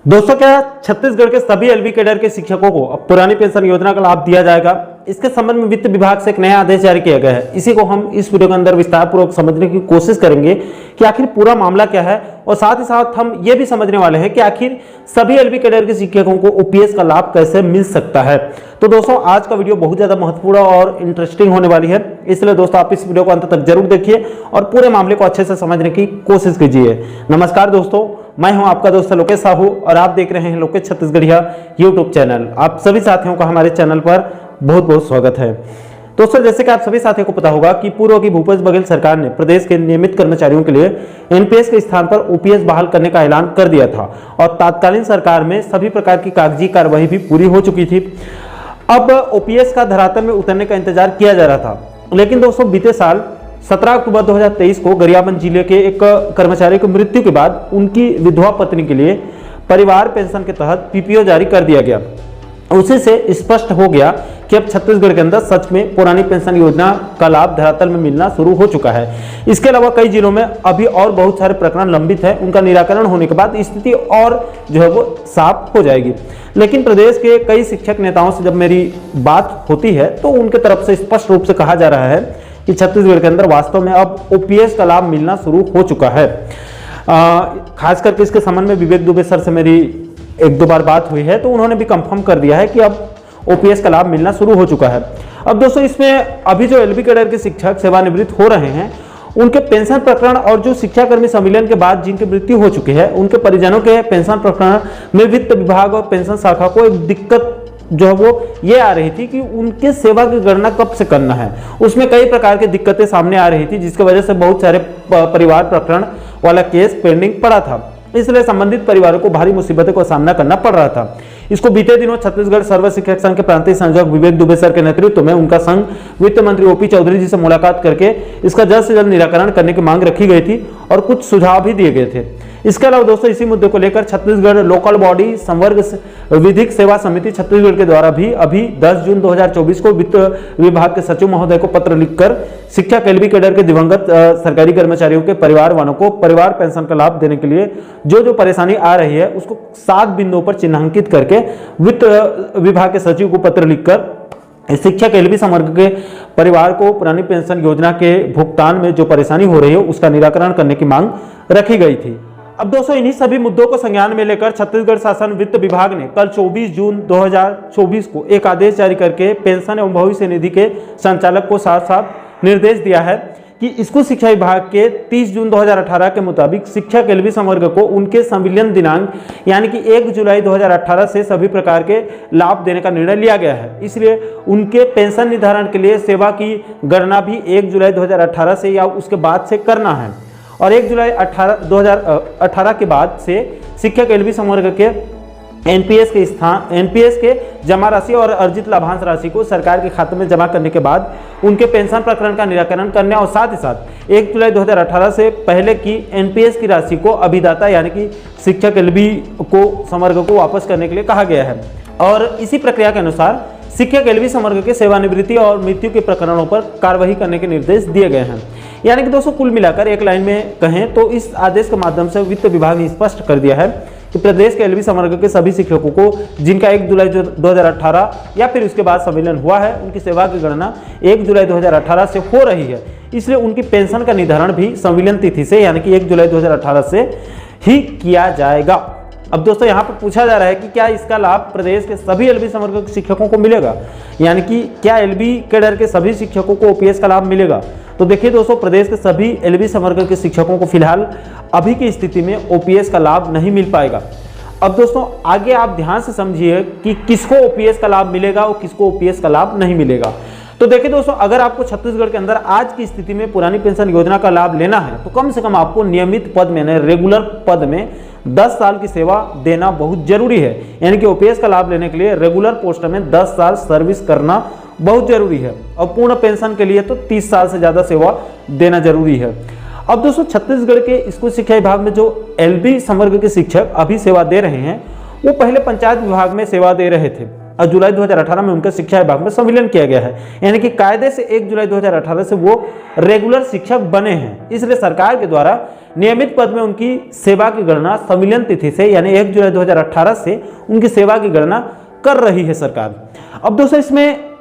दोस्तों, क्या छत्तीसगढ़ के सभी एलबी कैडर के शिक्षकों को अब पुरानी पेंशन योजना का लाभ दिया जाएगा? इसके संबंध में वित्त विभाग से एक नया आदेश जारी किया गया है। इसी को हम इस वीडियो के अंदर विस्तार पूर्वक समझने की कोशिश करेंगे कि आखिर पूरा मामला क्या है, और साथ ही साथ हम ये भी समझने वाले हैं कि आखिर सभी एलबी कैडर के शिक्षकों को ओपीएस का लाभ कैसे मिल सकता है। तो दोस्तों, आज का वीडियो बहुत ज्यादा महत्वपूर्ण और इंटरेस्टिंग होने वाली है, इसलिए दोस्तों आप इस वीडियो को अंत तक जरूर देखिए और पूरे मामले को अच्छे से समझने की कोशिश कीजिए। नमस्कार दोस्तों, मैं हूं आपका दोस्त लोकेश साहू और आप देख रहे हैं लोकेश छत्तीसगढ़िया यूट्यूब चैनल। आप सभी साथियों का हमारे चैनल पर बहुत बहुत स्वागत है। दोस्तों, जैसे कि आप सभी साथियों को पता होगा कि पूर्व की भूपेश बघेल सरकार ने प्रदेश के नियमित कर्मचारियों के लिए एनपीएस के स्थान पर ओपीएस बहाल करने का ऐलान कर दिया था और तत्कालीन सरकार में सभी प्रकार की कागजी कार्यवाही भी पूरी हो चुकी थी। अब ओपीएस का धरातल में उतरने का इंतजार किया जा रहा था, लेकिन दोस्तों बीते साल 17 अक्टूबर 2023 को गरियाबंद जिले के एक कर्मचारी की मृत्यु के बाद उनकी विधवा पत्नी के लिए परिवार पेंशन के तहत पीपीओ जारी कर दिया गया। उसी से स्पष्ट हो गया कि अब छत्तीसगढ़ के अंदर सच में पुरानी पेंशन योजना का लाभ धरातल में मिलना शुरू हो चुका है। इसके अलावा कई जिलों में अभी और बहुत सारे प्रकरण लंबित है, उनका निराकरण होने के बाद स्थिति और जो है वो साफ हो जाएगी। लेकिन प्रदेश के कई शिक्षक नेताओं से जब मेरी बात होती है तो उनके तरफ से स्पष्ट रूप से कहा जा रहा है कि छत्तीसगढ़ के अंदर वास्तव में अब ओपीएस का लाभ मिलना शुरू हो चुका है। खास करके इसके संबंध में विवेक दुबे सर से मेरी एक दो बार बात हुई है तो उन्होंने भी कंफर्म कर दिया है कि अब ओपीएस का लाभ मिलना शुरू हो चुका है। अब दोस्तों, इसमें अभी जो एलबी कैडर के शिक्षक सेवानिवृत्त हो रहे हैं उनके पेंशन प्रकरण और जो शिक्षाकर्मी सम्मेलन के बाद जिनकी मृत्यु हो चुकी है उनके परिजनों के पेंशन प्रकरण में वित्त विभाग और पेंशन शाखा को एक दिक्कत जो है वो ये आ रही थी कि उनके सेवा की गणना कब से करना है। उसमें कई प्रकार की दिक्कतें सामने आ रही थी, जिसकी वजह से बहुत सारे परिवार प्रकरण वाला केस पेंडिंग पड़ा था। इसलिए संबंधित परिवारों को भारी मुसीबतों का सामना करना पड़ रहा था। इसको बीते दिनों छत्तीसगढ़ सर्व शिक्षक संघ के प्रांतीय संयोजक विवेक दुबे सर के नेतृत्व में उनका संघ वित्त मंत्री ओपी चौधरी जी से मुलाकात करके इसका जल्द से जल्द निराकरण करने की मांग रखी गई थी और कुछ सुझाव भी दिए गए थे। इसके अलावा दोस्तों, इसी मुद्दे को लेकर छत्तीसगढ़ लोकल बॉडी संवर्ग विधिक सेवा समिति छत्तीसगढ़ के द्वारा भी अभी 10 जून 2024 को वित्त विभाग के सचिव महोदय को पत्र लिखकर शिक्षक एलबी कैडर के दिवंगत सरकारी कर्मचारियों के परिवार वालों को परिवार पेंशन का लाभ देने के लिए जो परेशानी आ रही है उसको 7 बिंदुओं पर चिन्हांकित करके वित्त विभाग के सचिव को पत्र लिखकर शिक्षक एलबी संवर्ग के परिवार को पुरानी पेंशन योजना के भुगतान में जो परेशानी हो रही है उसका निराकरण करने की मांग रखी गई थी। अब दोस्तों, इन्हीं सभी मुद्दों को संज्ञान में लेकर छत्तीसगढ़ शासन वित्त विभाग ने कल 24 जून 2024 को एक आदेश जारी करके पेंशन एवं भविष्य निधि के संचालक को साफ साफ निर्देश दिया है कि स्कूल शिक्षा विभाग के 30 जून 2018 के मुताबिक शिक्षक एलबी संवर्ग को उनके संविलियन दिनांक यानी कि 1 जुलाई 2018 से सभी प्रकार के लाभ देने का निर्णय लिया गया है। इसलिए उनके पेंशन निर्धारण के लिए सेवा की गणना भी 1 जुलाई 2018 से या उसके बाद से करना है और 1 जुलाई 2018 के बाद से शिक्षक एलबी संवर्ग के एनपीएस के जमा राशि और अर्जित लाभांश राशि को सरकार के खाते में जमा करने के बाद उनके पेंशन प्रकरण का निराकरण करने और साथ ही साथ 1 जुलाई 2018 से पहले की एनपीएस की राशि को अभिदाता यानी कि शिक्षक एलबी को संवर्ग को वापस करने के लिए कहा गया है। और इसी प्रक्रिया के अनुसार शिक्षक एलबी संवर्ग के सेवानिवृत्ति और मृत्यु के प्रकरणों पर कार्रवाई करने के निर्देश दिए गए हैं। यानी कि दोस्तों, कुल मिलाकर एक लाइन में कहें तो इस आदेश के माध्यम से वित्त विभाग ने स्पष्ट कर दिया है कि प्रदेश के एलबी संवर्ग के सभी शिक्षकों को जिनका 1 जुलाई 2018 या फिर उसके बाद संविलियन हुआ है उनकी सेवा की गणना 1 जुलाई 2018 से हो रही है। इसलिए उनकी पेंशन का निर्धारण भी संविलियन तिथि से यानी कि 1 जुलाई 2018 से ही किया जाएगा। अब दोस्तों, यहाँ पर पूछा जा रहा है कि क्या इसका लाभ प्रदेश के सभी एलबी संवर्ग के शिक्षकों को मिलेगा, यानी कि क्या एलबी कैडर के सभी शिक्षकों को ओपीएस का लाभ मिलेगा? तो देखिए दोस्तों, प्रदेश के सभी एलबी संवर्ग के शिक्षकों को फिलहाल अभी की स्थिति में ओपीएस का लाभ नहीं मिल पाएगा। अब दोस्तों, आगे आप ध्यान से समझिए कि किसको ओपीएस का लाभ मिलेगा और किसको ओपीएस का लाभ नहीं मिलेगा। तो देखिए दोस्तों, अगर आपको छत्तीसगढ़ के अंदर आज की स्थिति में पुरानी पेंशन योजना का लाभ लेना है तो कम से कम आपको नियमित पद में रेगुलर पद में 10 साल की सेवा देना बहुत जरूरी है। यानी कि ओपीएस का लाभ लेने के लिए रेगुलर पोस्ट में 10 साल सर्विस करना बहुत जरूरी है और पूर्ण पेंशन के लिए तो 30 साल से ज्यादा सेवा देना जरूरी है। अब दोस्तों, छत्तीसगढ़ के स्कूल शिक्षा विभाग में जो एलबी संवर्ग के शिक्षक अभी सेवा दे रहे हैं वो पहले पंचायत विभाग में सेवा दे रहे थे। और जुलाई 2018 में उनका शिक्षा विभाग में संविलियन किया गया है, यानी कि कायदे से 1 जुलाई 2018 से वो रेगुलर शिक्षक बने हैं। इसलिए सरकार के द्वारा नियमित पद में उनकी सेवा की गणना संविलियन तिथि से यानी 1 जुलाई 2018 से उनकी सेवा की गणना कर रही है सरकार। अब दोस्तों इसमें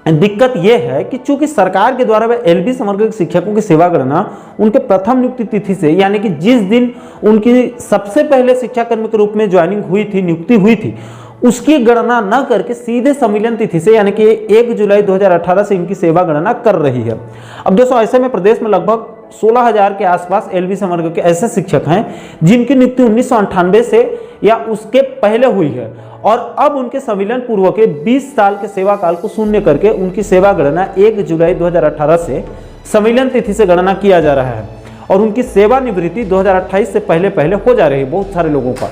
दिक्कत यह है कि चूंकि सरकार के द्वारा वह एलबी समग्र शिक्षकों की सेवा गणना उनके प्रथम नियुक्ति तिथि से यानी कि जिस दिन उनकी सबसे पहले शिक्षाकर्मी के रूप में ज्वाइनिंग हुई थी, नियुक्ति हुई थी, उसकी गणना न करके सीधे संविलियन तिथि से यानी कि 1 जुलाई 2018 से इनकी सेवा गणना कर रही है। अब दोस्तों ऐसे में प्रदेश में लगभग 16,000 के आसपास एलबी समग्र के ऐसे शिक्षक हैं जिनकी नियुक्ति 1998 से या उसके पहले हुई है और अब उनके संविलियन पूर्व के 20 साल के सेवा काल को शून्य करके उनकी सेवा गणना 1 जुलाई 2018 से संविलियन तिथि से गणना किया जा रहा है और उनकी सेवानिवृत्ति 2028 से पहले पहले हो जा रही है। बहुत सारे लोगों का,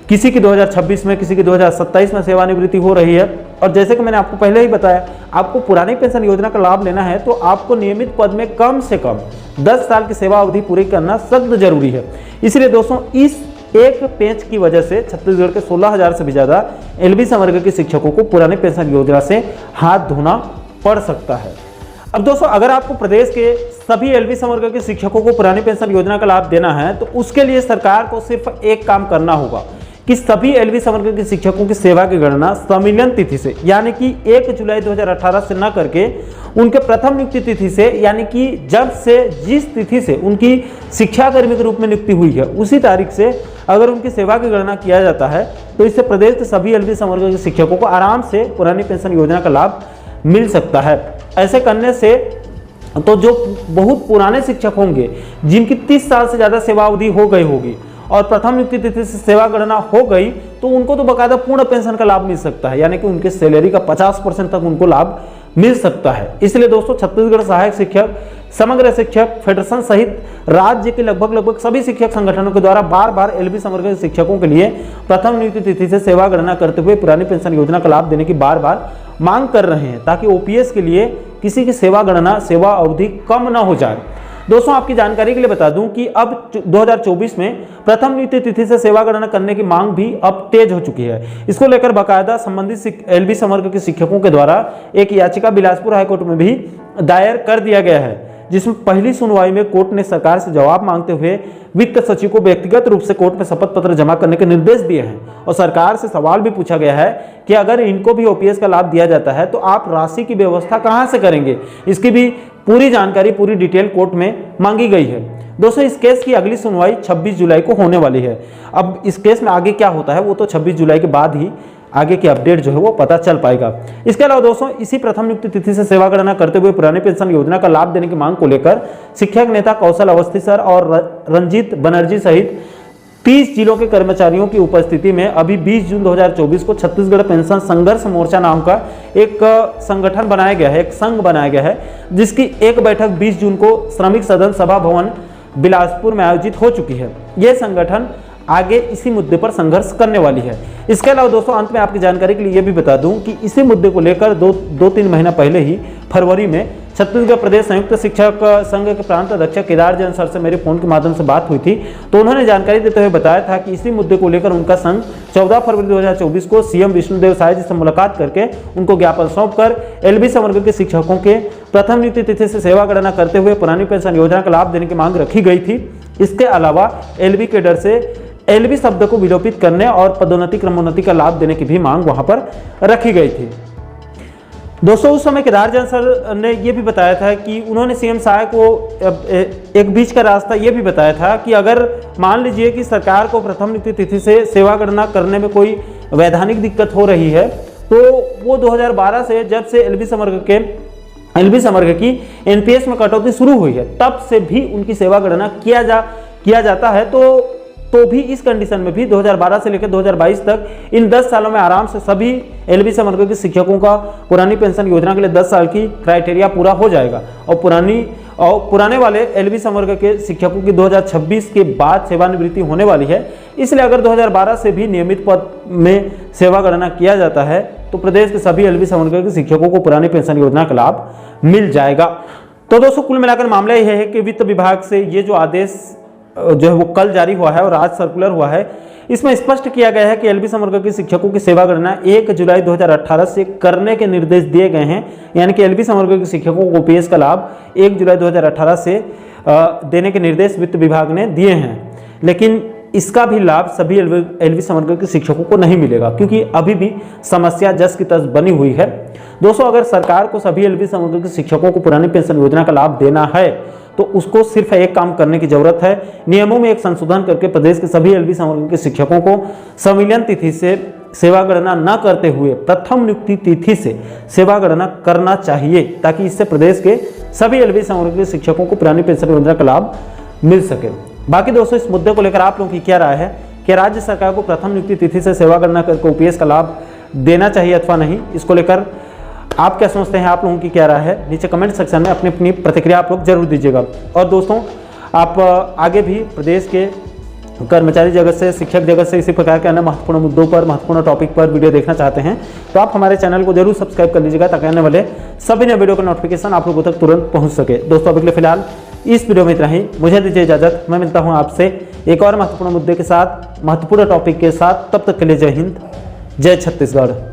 किसी की 2026 में, किसी की 2027 में सेवानिवृत्ति हो रही है। और जैसे कि मैंने आपको पहले ही बताया, आपको पुरानी पेंशन योजना का लाभ लेना है तो आपको नियमित पद में कम से कम 10 साल की सेवा अवधि पूरी करना सख्त जरूरी है। इसलिए दोस्तों इस एक पेंच की वजह से छत्तीसगढ़ के 16,000 से भी ज्यादा एलबी समग्र के शिक्षकों को पुरानी पेंशन योजना से हाथ धोना पड़ सकता है। अब दोस्तों अगर आपको प्रदेश के सभी एलबी समग्र के शिक्षकों को पुरानी पेंशन योजना का लाभ देना है तो उसके लिए सरकार को सिर्फ एक काम करना होगा कि सभी एलबी समग्र के शिक्षकों की सेवा की गणना संविलियन तिथि से यानी कि 1 जुलाई 2018 से न करके उनके प्रथम नियुक्ति तिथि से यानी कि जब से जिस तिथि से उनकी शिक्षाकर्मी के रूप में नियुक्ति हुई है उसी तारीख से अगर उनकी सेवा की गणना किया जाता है तो इससे प्रदेश के सभी एलबी समग्र के शिक्षकों को आराम से पुरानी पेंशन योजना का लाभ मिल सकता है। ऐसे करने से तो जो बहुत पुराने शिक्षक होंगे जिनकी 30 साल से ज़्यादा सेवा अवधि हो गई होगी और प्रथम नियुक्ति तिथि से सेवा गणना हो गई तो उनको तो बकायदा पूर्ण पेंशन का लाभ मिल सकता है, यानी कि उनके सैलरी का 50% तक उनको लाभ मिल सकता है। इसलिए दोस्तों छत्तीसगढ़ सहायक शिक्षक, समग्र शिक्षक फेडरेशन सहित राज्य के लगभग सभी शिक्षक संगठनों के द्वारा बार बार एलबी समग्र शिक्षकों के लिए प्रथम नियुक्ति तिथि से सेवा गणना करते हुए पुरानी पेंशन योजना का लाभ देने की बार बार मांग कर रहे हैं ताकि ओपीएस के लिए किसी की सेवा गणना सेवा अवधि कम न हो जाए। दोस्तों आपकी जानकारी के लिए बता दूं कि अब 2024 में प्रथम नियुक्ति तिथि से सेवा गणना करने की मांग भी अब तेज हो चुकी है। इसको लेकर बाकायदा संबंधित एलबी समग्र के शिक्षकों के द्वारा एक याचिका बिलासपुर हाईकोर्ट में भी दायर कर दिया गया है, जिसमें पहली सुनवाई में कोर्ट ने सरकार से जवाब मांगते हुए वित्त सचिव को व्यक्तिगत रूप से कोर्ट में शपथ पत्र जमा करने के निर्देश दिए हैं और सरकार से सवाल भी पूछा गया है कि अगर इनको भी ओपीएस का लाभ दिया जाता है तो आप राशि की व्यवस्था कहां से करेंगे। इसकी भी पूरी जानकारी, पूरी डिटेल कोर्ट में मांगी गई है। दोस्तों इस केस की अगली सुनवाई 26 जुलाई को होने वाली है। अब इस केस में आगे क्या होता है वो तो 26 जुलाई के बाद ही आगे की अपडेट जो है वो पता चल पाएगा। इसके अलावा दोस्तों इसी प्रथम नियुक्ति तिथि से सेवा गणना करते हुए पुरानी पेंशन योजना का लाभ देने की मांग को लेकर शिक्षक नेता कौशल अवस्थी सर और रंजीत बनर्जी सहित 30 जिलों के कर्मचारियों की उपस्थिति में अभी 20 जून 2024 को छत्तीसगढ़ पेंशन संघर्ष मोर्चा नाम का एक संगठन बनाया गया है, एक संघ बनाया गया है, जिसकी एक बैठक 20 जून को श्रमिक सदन सभा भवन बिलासपुर में आयोजित हो चुकी है। यह संगठन आगे इसी मुद्दे पर संघर्ष करने वाली है। इसके अलावा दोस्तों अंत में आपकी जानकारी के लिए यह भी बता दूं कि इसी मुद्दे को लेकर दो तीन महीना पहले ही फरवरी में छत्तीसगढ़ प्रदेश संयुक्त शिक्षक संघ के प्रांत अध्यक्ष केदार जैन सर से मेरे फोन के माध्यम से बात हुई थी, तो उन्होंने जानकारी देते हुए बताया था कि इसी मुद्दे को लेकर उनका संघ 14 फरवरी 2024 को सीएम विष्णुदेव साय जी से मुलाकात करके उनको ज्ञापन सौंपकर एलबी समग्र के शिक्षकों के प्रथम नियुक्ति तिथि से सेवा गणना करते हुए पुरानी पेंशन योजना का लाभ देने की मांग रखी गई थी। इसके अलावा एलबी कैडर से एलबी शब्द को विलोपित करने और पदोन्नति क्रमोन्नति का लाभ देने की भी मांग वहां पर रखी गई थी। दोस्तों उस समय केदार जैन सर ने यह भी बताया था कि उन्होंने सीएम साय को एक बीच का रास्ता यह भी बताया था कि अगर मान लीजिए कि सरकार को प्रथम नियुक्ति तिथि से सेवा गणना करने में कोई वैधानिक दिक्कत हो रही है तो वो 2012 से जब से एलबी समग्र की एनपीएस में कटौती शुरू हुई है तब से भी उनकी सेवा गणना किया जाता है तो भी इस कंडीशन में भी 2012 से लेकर 2022 तक इन 10 सालों में आराम से सभी एलबी समग्र के शिक्षकों का पुरानी पेंशन योजना के लिए 10 साल की क्राइटेरिया पूरा हो जाएगा और पुराने वाले एलबी समग्र के शिक्षकों की 2026 के बाद सेवानिवृत्ति होने वाली है। इसलिए अगर 2012 से भी नियमित पद में सेवा गणना किया जाता है तो प्रदेश के सभी एलबी समग्र के शिक्षकों को पुरानी पेंशन योजना का लाभ मिल जाएगा। तो दोस्तों कुल मिलाकर मामला यह है कि वित्त विभाग से ये जो आदेश जो है वो कल जारी हुआ है और आज सर्कुलर हुआ है, इसमें स्पष्ट किया गया है कि एलबी संवर्ग के शिक्षकों की सेवा गणना 1 जुलाई 2018 से करने के निर्देश दिए गए हैं। यानी कि एलबी संवर्ग के शिक्षकों को ओपीएस का लाभ 1 जुलाई 2018 से देने के निर्देश वित्त विभाग ने दिए हैं, लेकिन इसका भी लाभ सभी एलबी संवर्ग के शिक्षकों को नहीं मिलेगा, क्योंकि अभी भी समस्या जस की तस बनी हुई है। दोस्तों, अगर सरकार को सभी एलबी संवर्ग के शिक्षकों को पुरानी पेंशन योजना का लाभ देना है तो उसको सिर्फ एक काम करने की जरूरत है, नियमों में एक संशोधन करके प्रदेश के सभी एलबी संवर्ग के शिक्षकों को संविलियन तिथि से सेवा गणना न करते हुए प्रथम नियुक्ति तिथि से सेवा गणना करना चाहिए, ताकि इससे प्रदेश के सभी एलबी संवर्ग के शिक्षकों को पुरानी पेंशन योजना का लाभ मिल सके। बाकी दोस्तों, इस मुद्दे को लेकर आप लोगों की क्या राय है कि राज्य सरकार को प्रथम नियुक्ति तिथि से सेवा गणना करके ओपीएस का लाभ देना चाहिए अथवा नहीं? इसको लेकर आप क्या सोचते हैं, आप लोगों की क्या राय है? नीचे कमेंट सेक्शन में अपनी अपनी प्रतिक्रिया आप लोग जरूर दीजिएगा। और दोस्तों, आप आगे भी प्रदेश के कर्मचारी जगत से, शिक्षक जगत से इसी प्रकार के अन्य महत्वपूर्ण मुद्दों पर, महत्वपूर्ण टॉपिक पर वीडियो देखना चाहते हैं तो आप हमारे चैनल को जरूर सब्सक्राइब कर लीजिएगा, ताकि आने वाले सभी नए वीडियो का नोटिफिकेशन आप लोगों तक तुरंत पहुंच सके। दोस्तों, अभी के लिए फिलहाल इस वीडियो में इतना ही। मुझे दीजिए इजाजत, मैं मिलता हूं आपसे एक और महत्वपूर्ण मुद्दे के साथ, महत्वपूर्ण टॉपिक के साथ। तब तक के लिए जय हिंद, जय छत्तीसगढ़।